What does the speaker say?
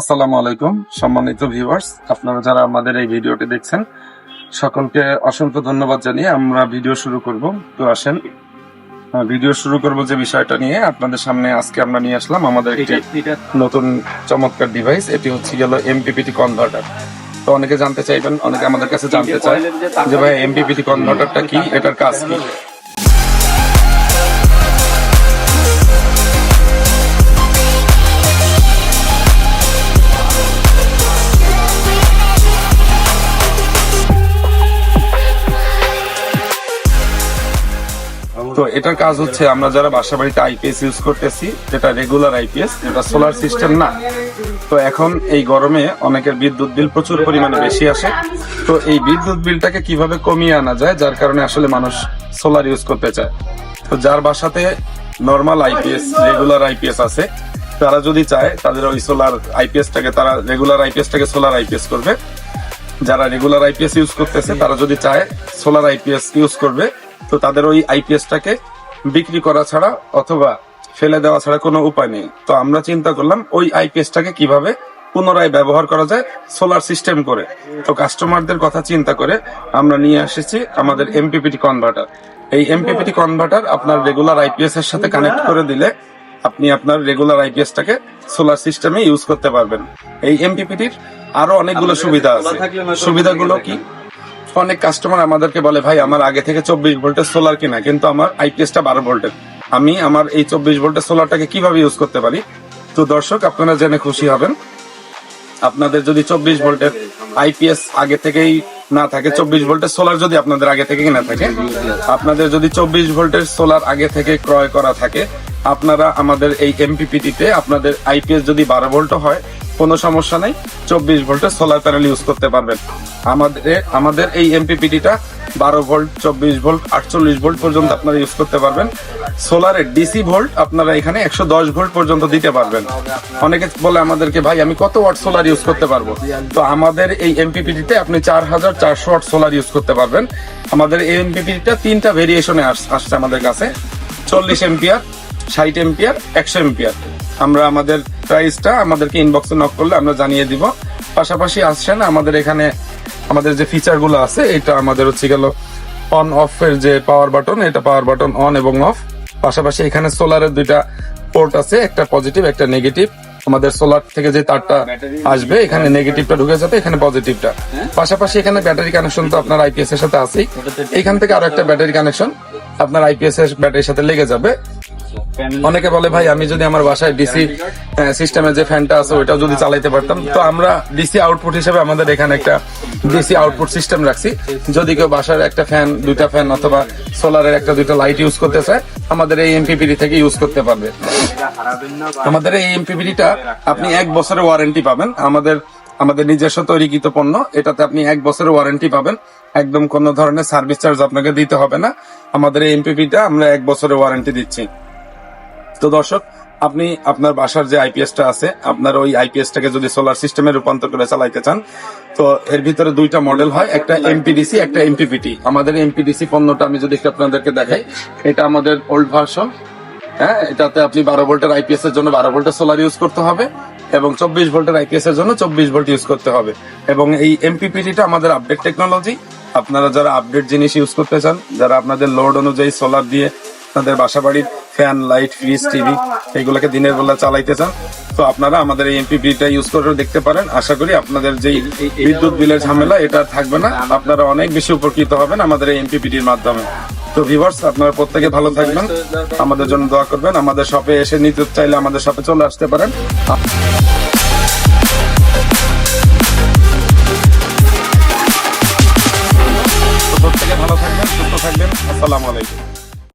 আসসালামু আলাইকুম সম্মানিত ভিউয়ার্স, আপনারা যারা আমাদের এই ভিডিওটি দেখছেন সকলকে অসংখ্য ধন্যবাদ জানিয়ে আমরা ভিডিও শুরু করব। তো আসেন ভিডিও শুরু করব যে বিষয়টা নিয়ে আপনাদের সামনে আজকে আমরা নিয়ে আসলাম আমাদের একটি নতুন চমৎকার ডিভাইস। এটি হচ্ছে গেল এমপিপিটি কনভার্টার। তো অনেকে জানতে চাইবেন, অনেকে আমাদের কাছে জানতে চায় যে ভাই এমপিপিটি কনভার্টারটা কি, এটার কাজ কি। তো এটার কাজ হচ্ছে আমরা যারা বাসা বাড়িতে আইপিএস ইউজ করতেছি, যেটা রেগুলার আইপিএস, যেটা সোলার সিস্টেম না। তো এখন এই গরমে অনেকের বিদ্যুৎ বিল প্রচুর পরিমাণে বেশি আসে। তো এই বিদ্যুৎ বিলটাকে কিভাবে কমিয়ে আনা যায়, যার কারণে আসলে মানুষ সোলার ইউজ করতে চায়। তো যার বাসাতে নর্মাল আইপিএস, রেগুলার আইপিএস আছে, তারা যদি চায় তাদের ওই সোলার আইপিএসটাকে, তারা রেগুলার আইপিএসটাকে সোলার আইপিএস করবে। যারা রেগুলার আইপিএস ইউজ করতেছে তারা যদি চায় সোলার আইপিএস ইউজ করবে। তো তাদের ওই আইপিএসটাকে বিক্রি করা ছাড়া অথবা ফেলে দেওয়া ছাড়া কোনো উপায় নেই। তো আমরা চিন্তা করলাম ওই আইপিএসটাকে কিভাবে পুনরায় ব্যবহার করা যায় সোলার সিস্টেম করে। তো কাস্টমারদের কথা চিন্তা করে আমরা নিয়ে এসেছি আমাদের এমপিপিটি কনভার্টার। এই এমপিপিটি কনভার্টার আপনার রেগুলার আইপিএস এর সাথে কানেক্ট করে দিলে আপনি আপনার রেগুলার আইপিএসটাকে সোলার সিস্টেমে ইউজ করতে পারবেন। এই এমপিপিটির আরো অনেকগুলো সুবিধা আছে। সুবিধাগুলো কি? অনেক কাস্টমার আমাদেরকে বলে, ভাই আমার আগে থেকে 24 ভোল্টের সোলার কিনা, কিন্তু আমার আইপিএসটা 12 ভোল্টের, আমি আমার এই 24 ভোল্টের সোলারটাকে কিভাবে ইউজ করতে পারি? তো দর্শক, আপনারা জেনে খুশি হবেন, আপনাদের যদি 24 ভোল্টের আইপিএস আগে থেকেই না থাকে, 24 ভোল্টের সোলার যদি আপনাদের আগে থেকে না থাকে, আপনাদের যদি 24 ভোল্টের সোলার আগে থেকে ক্রয় করা থাকে, আপনারা আমাদের এই এমপিপিটিতে আপনাদের আইপিএস যদি 12 ভোল্ট হয় কোনো সমস্যা নাই, 24 ভোল্টের সোলার প্যানেল ইউজ করতে পারবেন। আমাদের এই এমপিপিটিটা 12 ভোল্ট, 24 ভোল্ট, 48 ভোল্ট পর্যন্ত আপনারা ইউজ করতে পারবেন। সোলারের ডিসি ভোল্ট আপনারা এখানে 110 ভোল্ট পর্যন্ত দিতে পারবেন। অনেকে বলে আমাদেরকে, ভাই আমি কত ওয়াট সোলার ইউজ করতে পারবো? তো আমাদের এই এমপিপিটিতে আপনি 4400 ওয়াট সোলার ইউজ করতে পারবেন। আমাদের এই এমপিপিটিটা 3টা ভেরিয়েশনে আসছে আমাদের কাছে, 40 এম্পিয়ার, 60 এম্পিয়ার, 100 এম্পিয়ার। আমরা আমাদের প্রাইসটা আমাদেরকে ইনবক্সে নক করলে আমরা জানিয়ে দিব। পাশাপাশি আসছেন আমাদের এখানে আমাদের যে ফিচার গুলো আছে, এটা আমাদের হচ্ছে গেল অন অফ এর যে পাওয়ার বাটন, এটা পাওয়ার বাটন অন এবং অফ। পাশাপাশি এখানে সোলারের 2টা পোর্ট আছে, একটা পজিটিভ একটা নেগেটিভ। আমাদের সোলার থেকে যে তারটা আসবে এখানে নেগেটিভটা ঢুকে যাবে, এখানে পজিটিভটা। পাশাপাশি এখানে ব্যাটারি কানেকশন তো আপনার আইপিএস এর সাথে আছেই, এখান থেকে আরো একটা ব্যাটারি কানেকশন আপনার আইপিএস এর ব্যাটারির সাথে লেগে যাবে। অনেকে বলে, ভাই আমি যদি আমার বাসায় ডিসি সিস্টেমের যে ফ্যানটা আছে ওইটাও যদি চালাইতে পারতাম। তো আমরা ডিসি আউটপুট হিসেবে আমাদের এখানে একটা ডিসি আউটপুট সিস্টেম রাখছি। যদি কেউ বাসার একটা ফ্যান, 2টা ফ্যান অথবা সোলারের একটা 2টা লাইট ইউজ করতে চায়, আমাদের এই এমপিপিটি থেকে ইউজ করতে পারবে। আমাদের এই এমপিপিটিটা আপনি 1 বছরের ওয়ারেন্টি পাবেন। আমাদের নিজস্ব তৈরিকৃত পণ্য, এটাতে আপনি 1 বছরের ওয়ারেন্টি পাবেন। একদম কোনো ধরনের সার্ভিস চার্জ আপনাকে দিতে হবে না। আমাদের এই এমপিপিটা আমরা 1 বছরের ওয়ারেন্টি দিচ্ছি। তো দর্শক, আপনি আপনার বাসার যে আইপিএসটা আছে, আপনার ওই আইপিএসটাকে যদি সোলার সিস্টেমে রূপান্তর করে চালাইতে চান, তো এর ভিতরে 2টা মডেল হয়, একটা এমপিডিসি একটা এমপিপিটি। আমাদের এমপিডিসি পণ্যটা আমি যদি আপনাদেরকে দেখাই, এটা আমাদের ওল্ড ভার্সন। হ্যাঁ, এটাতে আপনি 12 ভোল্টের আইপিএস এর জন্য 12 ভোল্টের সোলার ইউজ করতে হবে এবং 24 ভোল্টের আইপিএস এর জন্য 24 ভোল্ট ইউজ করতে হবে। এবং এই এমপিপিটিটা আমাদের আপডেট টেকনোলজি। আপনারা যারা আপডেট জিনিস ইউজ করতে চান, যারা আপনাদের লোড অনুযায়ী সোলার দিয়ে আপনাদের বাসা বাড়ির ফ্যান, লাইট, ফ্রিজ, টিভি এগুলোকে দিনের বেলা চালাইতে চান, তো আপনারা আমাদের এই এমপিপিটা ইউজ করে দেখতে পারেন। আশা করি আপনাদের যে বিদ্যুৎ বিলের ঝামেলা এটা থাকবে না, আপনারা অনেক বেশি উপকৃত হবেন আমাদের এই এমপিপিটির মাধ্যমে। তো ভিউয়ার্স, আপনারা প্রত্যেকে ভালো থাকবেন, আমাদের জন্য দোয়া করবেন। আমাদের শপে এসে নিতে চাইলে আমাদের শপে চলে আসতে পারেন। প্রত্যেকে ভালো থাকবেন, সুস্থ থাকবেন। আসসালামু আলাইকুম।